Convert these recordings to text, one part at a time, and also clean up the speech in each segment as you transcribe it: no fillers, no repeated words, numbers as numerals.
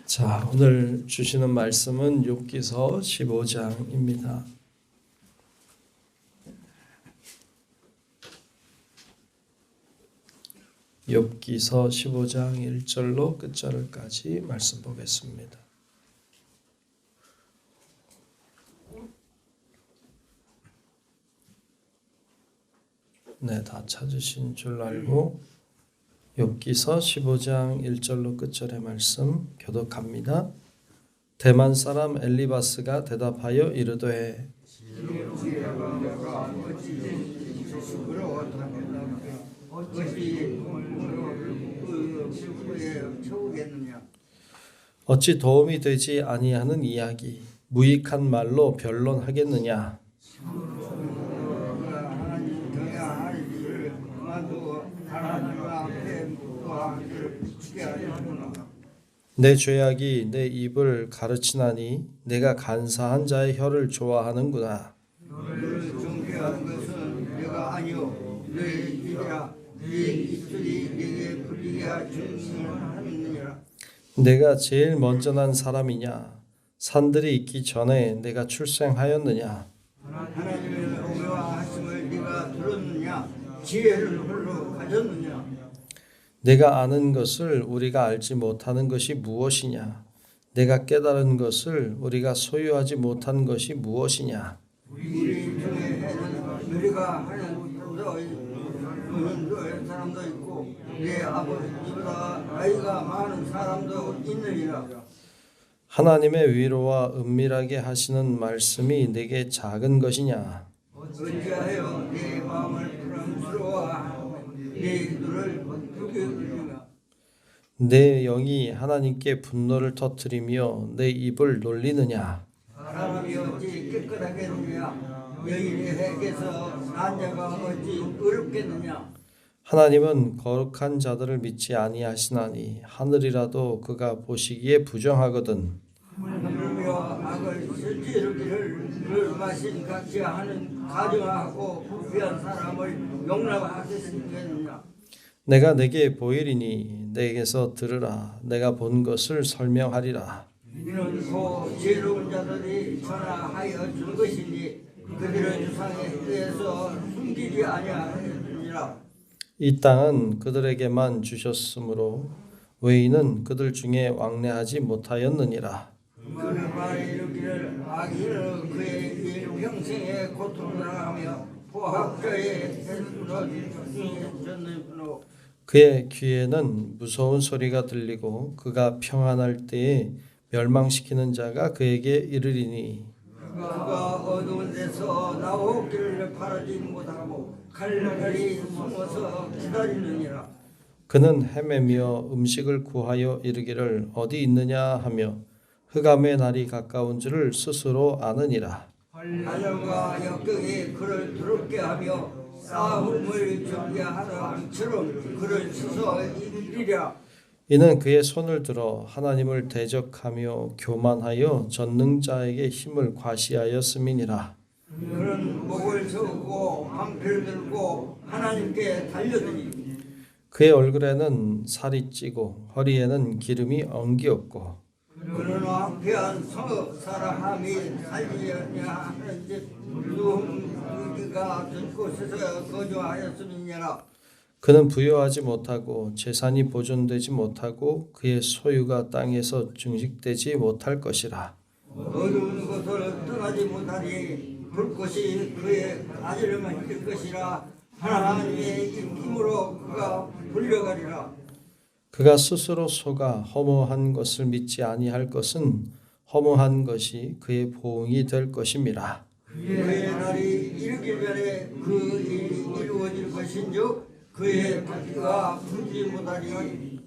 자, 오늘 주시는 말씀은 욥기서 15장입니다. 욥기서 15장 1절로 끝절까지 말씀 보겠습니다. 네, 다 찾으신 줄 알고 욥기서 15장 1절로 끝절의 말씀 교독합니다. 대만 사람 엘리바스가 대답하여 이르되 어찌 도움이 되지 아니하는 이야기 무익한 말로 변론하겠느냐. 내 죄악이 내 입을 가르치나니 내가 간사한 자의 혀를 좋아하는구나. 너를 정죄하는 것은 내가 아니요 내 입이라. 네 입술이 내게 불리게 증언하느니라. 내가 제일 먼저 난 사람이냐. 산들이 있기 전에 내가 출생하였느냐. 하나님의 오묘와 하심을 네가 들었느냐. 지혜를 홀로 가졌느냐. 내가 아는 것을 우리가 알지 못하는 것이 무엇이냐. 내가 깨달은 것을 우리가 소유하지 못한 것이 무엇이냐. 우리 중에는 우리가 하는 사람도 있고 내 아버지보다 나이가 많은 사람도 있느니라. 하나님의 위로와 은밀하게 하시는 말씀이 내게 작은 것이냐. 어찌하여 내 마음을 부담스러워하고 내 눈을 부게 하느냐. 내 영이 하나님께 분노를 터뜨리며 내 입을 놀리느냐. 사람이 어찌 깨끗하겠느냐. 여인의 핵에서 난 자가 어찌 의롭겠느냐. 하나님은 거룩한 자들을 믿지 아니하시나니 하늘이라도 그가 보시기에 부정하거든. 하물며 악을 실지르기를 마신 같이 하는 가증하고 부패한 사람을 용납하겠느냐. 내가 내게 보이리니 내게서 들으라. 내가 본 것을 설명하리라. 이는 곧 지혜로운 자들이 전하하여 준 것이니 그들의 주상에 대해서 숨기지 아니하느니라. 이 땅은 그들에게만 주셨으므로 외인은 그들 중에 왕래하지 못하였느니라. 그는 말에 이르기를 악인은 그의 일평생에 고통을 하며 포학자의 해수로 졌느니라. 그의 귀에는 무서운 소리가 들리고 그가 평안할 때에 멸망시키는 자가 그에게 이르리니 그가 어두운 데서 나오기를 바라지 못하고 칼날이 숨어서 기다리느니라. 그는 헤매며 음식을 구하여 이르기를 어디 있느냐 하며 흑암의 날이 가까운 줄을 스스로 아느니라. 하늘과 역경이 그를 두렵게 하며 싸움을 준비하는 왕처럼 그를 치서 이기리라. 이는 그의 손을 들어 하나님을 대적하며 교만하여 전능자에게 힘을 과시하였음이니라. 그는 목을 세우고 방패를 들고 하나님께 달려드니 그의 얼굴에는 살이 찌고 허리에는 기름이 엉기었고 그는 황폐한 성읍 사람이 살리려냐 하는지 누군가 든 곳에서 거주하였음이니라. 그는 부여하지 못하고 재산이 보존되지 못하고 그의 소유가 땅에서 증식되지 못할 것이라. 어두운 곳을 떠나지 못하니 불꽃이 그의 아지름을 힐 것이라. 하나님의 힘으로 그가 불려가리라. 그가 스스로 속아 허무한 것을 믿지 아니할 것은 허무한 것이 그의 보응이 될 것임이라. 그의 날이 이르기 전에 그 일이 이루어질 것인즉 그의 토끼가 풀지 못하리니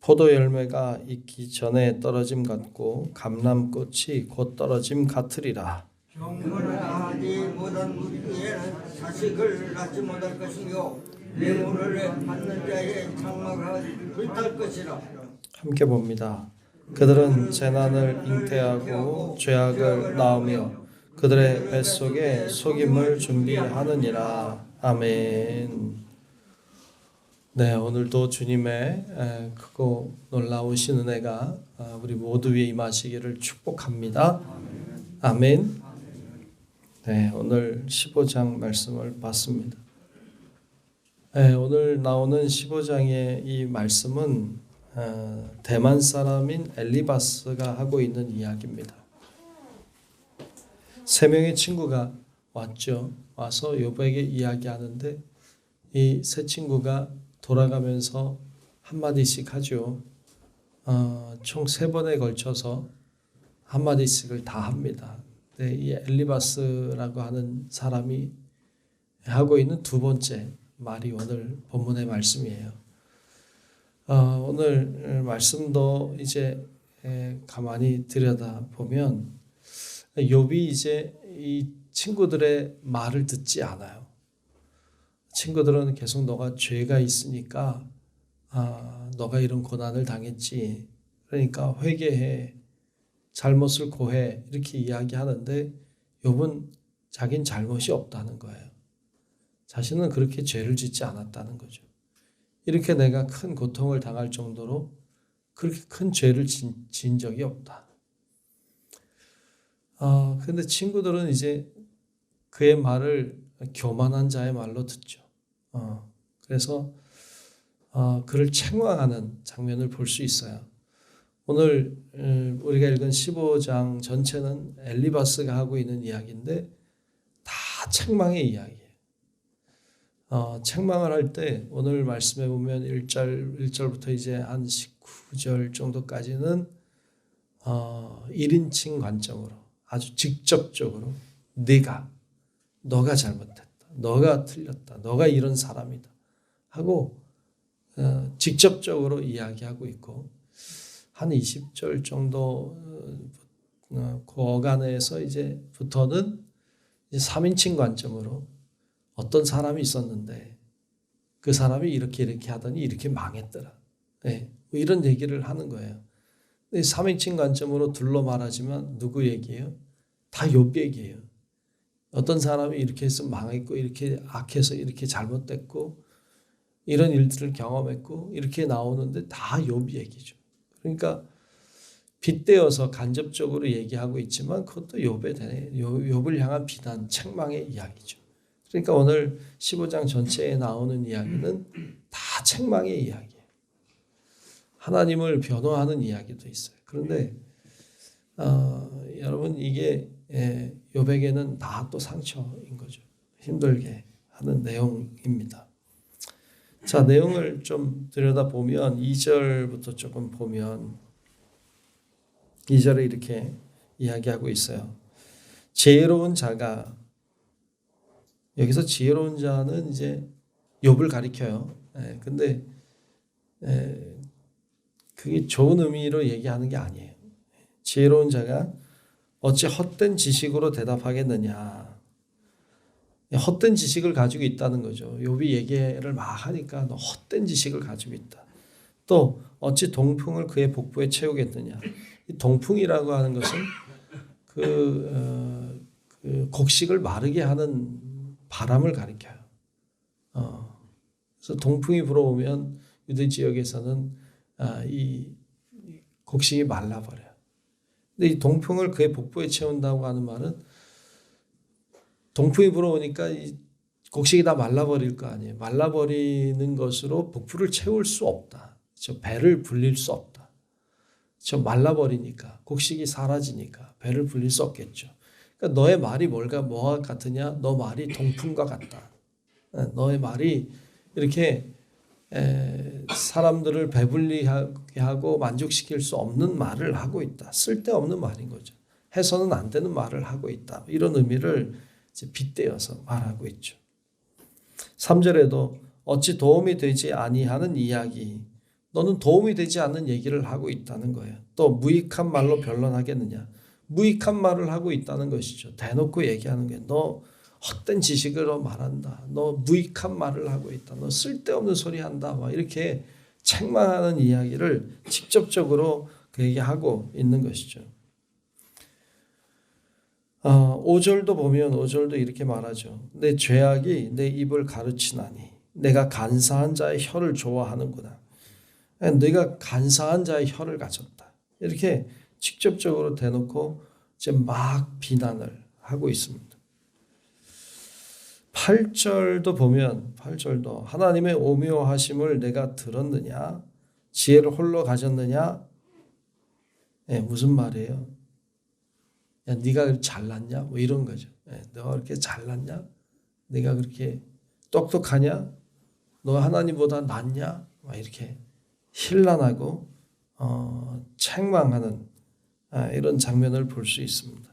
포도 열매가 익기 전에 떨어짐 같고 감람꽃이 곧 떨어짐 같으리라. 경건하지 못한 무리에는 자식을 낳지 못할 것이며 뇌물을 받는 자의 장막을 불탈 것이라. 함께 봅니다. 그들은 재난을 잉태하고 죄악을 낳으며 그들의 뱃속에 속임을 준비하느니라. 아멘. 네, 오늘도 주님의 크고 놀라우신 은혜가 우리 모두 위에 임하시기를 축복합니다. 아멘. 네, 오늘 15장 말씀을 봤습니다. 네, 오늘 나오는 15장의 이 말씀은 대만 사람인 엘리바스가 하고 있는 이야기입니다. 세 명의 친구가 왔죠. 와서 욥에게 이야기하는데 이 세 친구가 돌아가면서 한마디씩 하죠. 총 3번에 걸쳐서 한마디씩을 다 합니다. 네, 이 엘리바스라고 하는 사람이 하고 있는 두 번째 말이 오늘 본문의 말씀이에요. 오늘 말씀도 이제 가만히 들여다보면 욥이 이제 이 친구들의 말을 듣지 않아요. 친구들은 계속 너가 죄가 있으니까 너가 이런 고난을 당했지. 그러니까 회개해. 잘못을 고해. 이렇게 이야기하는데 욥은 자긴 잘못이 없다는 거예요. 자신은 그렇게 죄를 짓지 않았다는 거죠. 이렇게 내가 큰 고통을 당할 정도로 그렇게 큰 죄를 지은 적이 없다. 근데 친구들은 이제 그의 말을 교만한 자의 말로 듣죠. 그래서 그를 책망하는 장면을 볼 수 있어요. 오늘 우리가 읽은 15장 전체는 엘리바스가 하고 있는 이야기인데 다 책망의 이야기예요. 책망을 할 때 오늘 말씀해 보면 1절부터 이제 한 19절 정도까지는 1인칭 관점으로 아주 직접적으로 너가 잘못했다. 너가 틀렸다. 너가 이런 사람이다. 하고 직접적으로 이야기하고 있고 한 20절 정도 그 어간에서 이제부터는 3인칭 관점으로 어떤 사람이 있었는데 그 사람이 이렇게 하더니 이렇게 망했더라. 네, 뭐 이런 얘기를 하는 거예요. 3인칭 관점으로 둘러 말하지만 누구 얘기예요? 다 욥 얘기예요. 어떤 사람이 이렇게 해서 망했고 이렇게 악해서 이렇게 잘못됐고 이런 일들을 경험했고 이렇게 나오는데 다 욥 얘기죠. 그러니까 빗대어서 간접적으로 얘기하고 있지만 그것도 욥을 향한 비난, 책망의 이야기죠. 그러니까 오늘 15장 전체에 나오는 이야기는 다 책망의 이야기예요. 하나님을 변호하는 이야기도 있어요. 그런데 여러분 이게 욥에게는 다 또 상처인 거죠. 힘들게 하는 내용입니다. 자, 내용을 좀 들여다보면 2절부터 조금 보면 2절에 이렇게 이야기하고 있어요. 지혜로운 자가 여기서 지혜로운 자는 이제 욥을 가리켜요. 근데 그게 좋은 의미로 얘기하는 게 아니에요. 지혜로운 자가 어찌 헛된 지식으로 대답하겠느냐. 헛된 지식을 가지고 있다는 거죠. 욥이 얘기를 막 하니까 너 헛된 지식을 가지고 있다. 또 어찌 동풍을 그의 복부에 채우겠느냐. 이 동풍이라고 하는 것은 그 곡식을 마르게 하는 바람을 가리켜요. 그래서 동풍이 불어오면 유대 지역에서는 이 곡식이 말라버려요. 근데 이 동풍을 그의 복부에 채운다고 하는 말은 동풍이 불어오니까 이 곡식이 다 말라버릴 거 아니에요. 말라버리는 것으로 복부를 채울 수 없다. 배를 불릴 수 없다. 말라버리니까 곡식이 사라지니까 배를 불릴 수 없겠죠. 그러니까 너의 말이 뭐가 같으냐? 너 말이 동풍과 같다. 너의 말이 이렇게 사람들을 배불리하게 하고 만족시킬 수 없는 말을 하고 있다. 쓸데없는 말인 거죠. 해서는 안 되는 말을 하고 있다. 이런 의미를 이제 빗대어서 말하고 있죠. 3절에도 어찌 도움이 되지 아니하는 이야기. 너는 도움이 되지 않는 얘기를 하고 있다는 거예요. 또 무익한 말로 변론하겠느냐. 무익한 말을 하고 있다는 것이죠. 대놓고 얘기하는 게 너 헛된 지식으로 말한다. 너 무익한 말을 하고 있다. 너 쓸데없는 소리 한다. 막 이렇게 책망하는 이야기를 직접적으로 그에게 하고 있는 것이죠. 5절도 보면 5절도 이렇게 말하죠. 내 죄악이 내 입을 가르치나니 내가 간사한 자의 혀를 좋아하는구나. 네가 간사한 자의 혀를 가졌다. 이렇게 직접적으로 대놓고 이제 막 비난을 하고 있습니다. 8절도 보면 8절도 하나님의 오묘하심을 내가 들었느냐? 지혜를 홀로 가졌느냐? 무슨 말이에요? 야, 네가 잘났냐? 뭐 이런 거죠. 너가 그렇게 잘났냐? 네가 그렇게 똑똑하냐? 너 하나님보다 낫냐? 막 이렇게 힐난하고 책망하는 이런 장면을 볼 수 있습니다.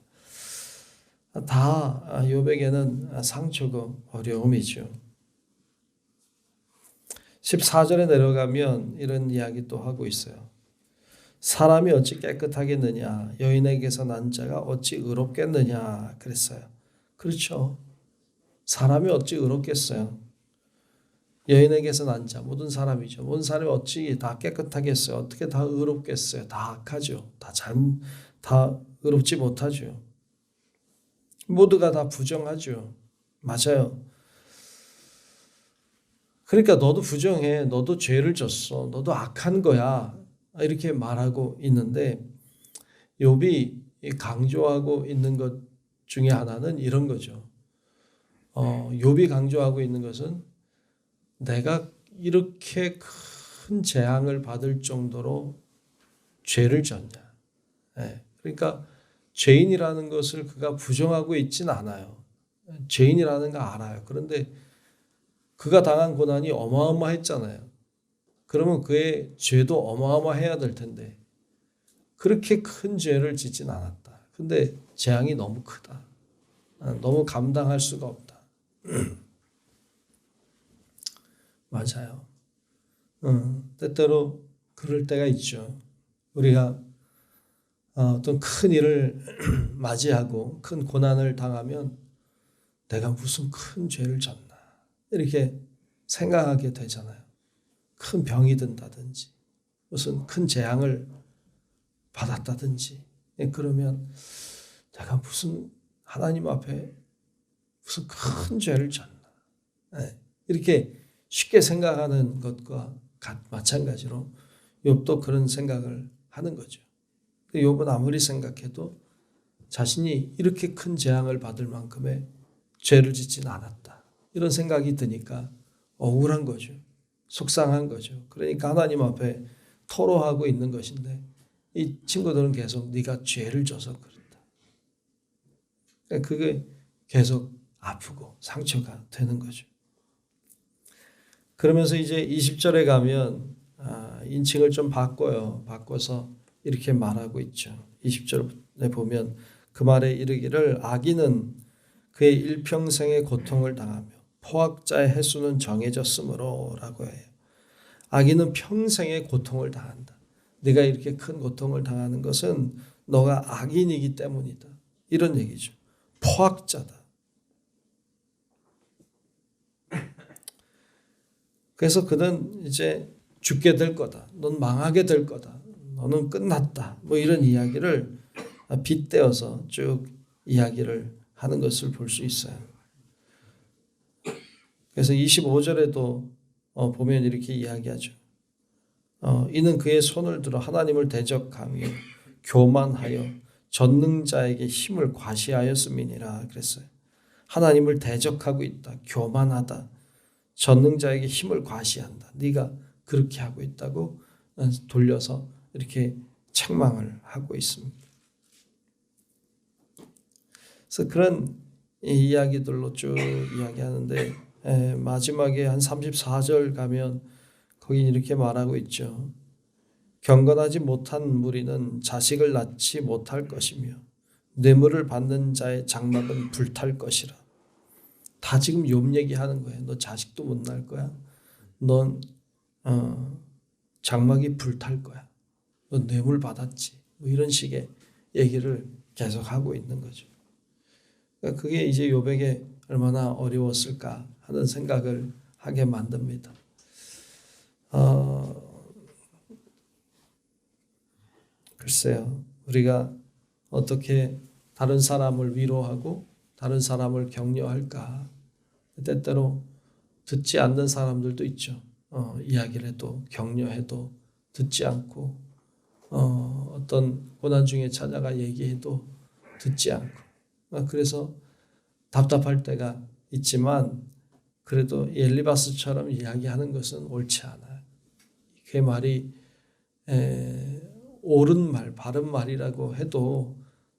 다 욥에게는 상처고 어려움이죠. 14절에 내려가면 이런 이야기 또 하고 있어요. 사람이 어찌 깨끗하겠느냐? 여인에게서 난 자가 어찌 의롭겠느냐? 그랬어요. 그렇죠. 사람이 어찌 의롭겠어요? 여인에게서 난 자, 모든 사람이죠. 모든 사람이 어찌 다 깨끗하겠어요? 어떻게 다 의롭겠어요? 다 악하죠. 다 의롭지 못하죠. 모두가 다 부정하죠. 맞아요. 그러니까 너도 부정해. 너도 죄를 졌어. 너도 악한 거야. 이렇게 말하고 있는데 욥이 강조하고 있는 것 중에 하나는 이런 거죠. 욥이 강조하고 있는 것은 내가 이렇게 큰 재앙을 받을 정도로 죄를 졌냐. 그러니까 죄인이라는 것을 그가 부정하고 있진 않아요. 죄인이라는 거 알아요. 그런데 그가 당한 고난이 어마어마했잖아요. 그러면 그의 죄도 어마어마해야 될 텐데 그렇게 큰 죄를 짓진 않았다. 근데 재앙이 너무 크다. 너무 감당할 수가 없다. 맞아요. 때때로 그럴 때가 있죠. 우리가 어떤 큰 일을 맞이하고 큰 고난을 당하면 내가 무슨 큰 죄를 졌나 이렇게 생각하게 되잖아요. 큰 병이 든다든지 무슨 큰 재앙을 받았다든지 그러면 내가 무슨 하나님 앞에 무슨 큰 죄를 졌나 이렇게 쉽게 생각하는 것과 마찬가지로 욥도 그런 생각을 하는 거죠. 욥은 아무리 생각해도 자신이 이렇게 큰 재앙을 받을 만큼의 죄를 짓지는 않았다. 이런 생각이 드니까 억울한 거죠. 속상한 거죠. 그러니까 하나님 앞에 토로하고 있는 것인데 이 친구들은 계속 네가 죄를 져서 그렇다. 그게 계속 아프고 상처가 되는 거죠. 그러면서 이제 20절에 가면 인칭을 좀 바꿔요. 바꿔서 이렇게 말하고 있죠. 20절에 보면 그 말에 이르기를 악인은 그의 일평생의 고통을 당하며 포악자의 해수는 정해졌으므로 라고 해요. 악인은 평생의 고통을 당한다. 네가 이렇게 큰 고통을 당하는 것은 너가 악인이기 때문이다. 이런 얘기죠. 포악자다. 그래서 그는 이제 죽게 될 거다. 넌 망하게 될 거다. 너는 끝났다. 뭐 이런 이야기를 빗대어서 쭉 이야기를 하는 것을 볼 수 있어요. 그래서 25절에도 보면 이렇게 이야기하죠. 이는 그의 손을 들어 하나님을 대적하며 교만하여 전능자에게 힘을 과시하였음이니라 그랬어요. 하나님을 대적하고 있다. 교만하다. 전능자에게 힘을 과시한다. 네가 그렇게 하고 있다고 돌려서 이렇게 책망을 하고 있습니다. 그래서 그런 이야기들로 쭉 이야기하는데 마지막에 한 34절 가면 거기 이렇게 말하고 있죠. 경건하지 못한 무리는 자식을 낳지 못할 것이며 뇌물을 받는 자의 장막은 불탈 것이라. 다 지금 욥 얘기하는 거예요. 너 자식도 못 낳을 거야. 넌 장막이 불탈 거야. 너 뇌물 받았지. 뭐 이런 식의 얘기를 계속하고 있는 거죠. 그러니까 그게 이제 욥에게 얼마나 어려웠을까 하는 생각을 하게 만듭니다. 글쎄요. 우리가 어떻게 다른 사람을 위로하고 다른 사람을 격려할까? 때때로 듣지 않는 사람들도 있죠. 이야기를 해도 격려해도 듣지 않고 어떤 고난 중에 찾아가 얘기해도 듣지 않고 그래서 답답할 때가 있지만 그래도 엘리바스처럼 이야기하는 것은 옳지 않아요. 그 말이 옳은 말, 바른 말이라고 해도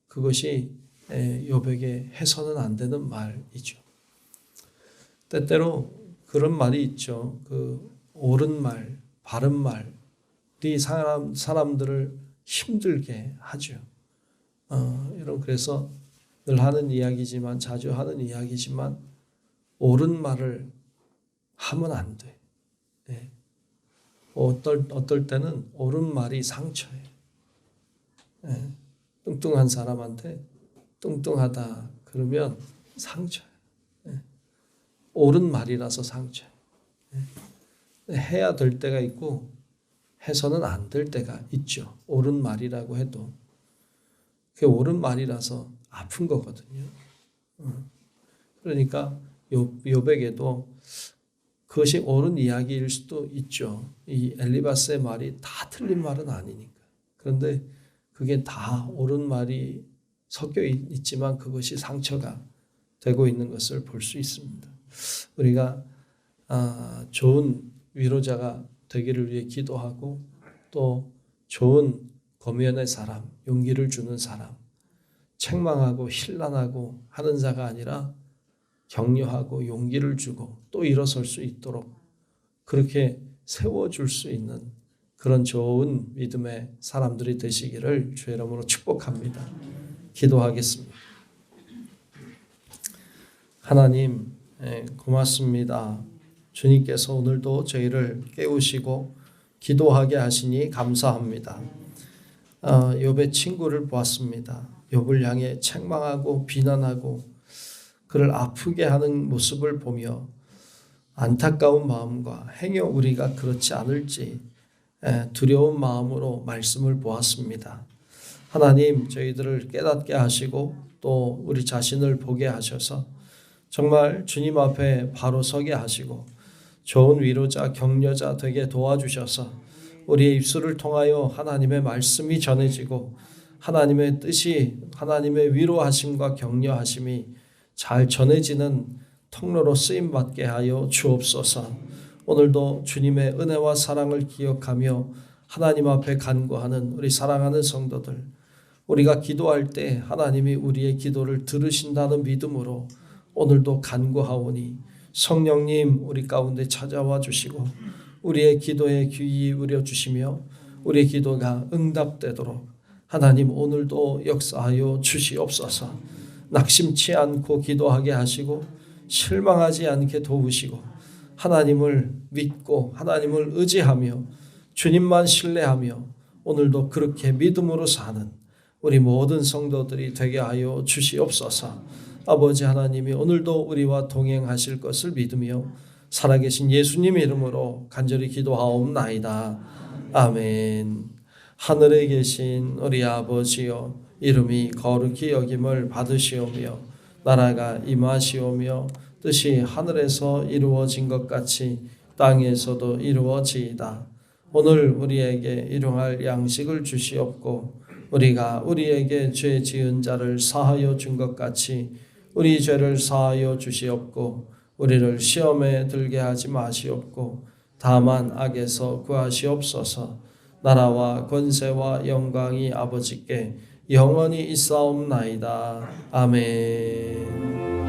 그것이 욥에게 해서는 안 되는 말이죠. 때때로 그런 말이 있죠. 그 옳은 말, 바른 말이 사람들을 힘들게 하죠. 여러분 그래서 늘 하는 이야기지만 자주 하는 이야기지만 옳은 말을 하면 안 돼. 예. 어떨 때는 옳은 말이 상처예요. 예. 뚱뚱한 사람한테 뚱뚱하다 그러면 상처예요. 예. 옳은 말이라서 상처예요. 예. 해야 될 때가 있고 해서는 안 될 때가 있죠. 옳은 말이라고 해도 그게 옳은 말이라서 아픈 거거든요. 그러니까 욥에게도 그것이 옳은 이야기일 수도 있죠. 이 엘리바스의 말이 다 틀린 말은 아니니까. 그런데 그게 다 옳은 말이 섞여 있지만 그것이 상처가 되고 있는 것을 볼 수 있습니다. 우리가 좋은 위로자가 되기를 위해 기도하고 또 좋은 거면의 사람, 용기를 주는 사람, 책망하고 힐난하고 하는 자가 아니라 격려하고 용기를 주고 또 일어설 수 있도록 그렇게 세워줄 수 있는 그런 좋은 믿음의 사람들이 되시기를 주의 이름으로 축복합니다. 기도하겠습니다. 하나님 고맙습니다. 주님께서 오늘도 저희를 깨우시고 기도하게 하시니 감사합니다. 욥의 친구를 보았습니다. 욥을 향해 책망하고 비난하고 그를 아프게 하는 모습을 보며 안타까운 마음과 행여 우리가 그렇지 않을지 두려운 마음으로 말씀을 보았습니다. 하나님 저희들을 깨닫게 하시고 또 우리 자신을 보게 하셔서 정말 주님 앞에 바로 서게 하시고 좋은 위로자 격려자 되게 도와주셔서 우리의 입술을 통하여 하나님의 말씀이 전해지고 하나님의 뜻이 하나님의 위로하심과 격려하심이 잘 전해지는 통로로 쓰임받게 하여 주옵소서. 오늘도 주님의 은혜와 사랑을 기억하며 하나님 앞에 간구하는 우리 사랑하는 성도들, 우리가 기도할 때 하나님이 우리의 기도를 들으신다는 믿음으로 오늘도 간구하오니 성령님 우리 가운데 찾아와 주시고 우리의 기도에 귀 기울여 주시며 우리의 기도가 응답되도록 하나님 오늘도 역사하여 주시옵소서. 낙심치 않고 기도하게 하시고 실망하지 않게 도우시고 하나님을 믿고 하나님을 의지하며 주님만 신뢰하며 오늘도 그렇게 믿음으로 사는 우리 모든 성도들이 되게 하여 주시옵소서. 아버지 하나님이 오늘도 우리와 동행하실 것을 믿으며 살아계신 예수님의 이름으로 간절히 기도하옵나이다. 아멘. 하늘에 계신 우리 아버지여 이름이 거룩히 여김을 받으시오며 나라가 임하시오며 뜻이 하늘에서 이루어진 것 같이 땅에서도 이루어지이다. 오늘 우리에게 일용할 양식을 주시옵고 우리가 우리에게 죄 지은 자를 사하여 준 것 같이 우리 죄를 사하여 주시옵고 우리를 시험에 들게 하지 마시옵고 다만 악에서 구하시옵소서. 나라와 권세와 영광이 아버지께 영원히 있사옵나이다. 아멘.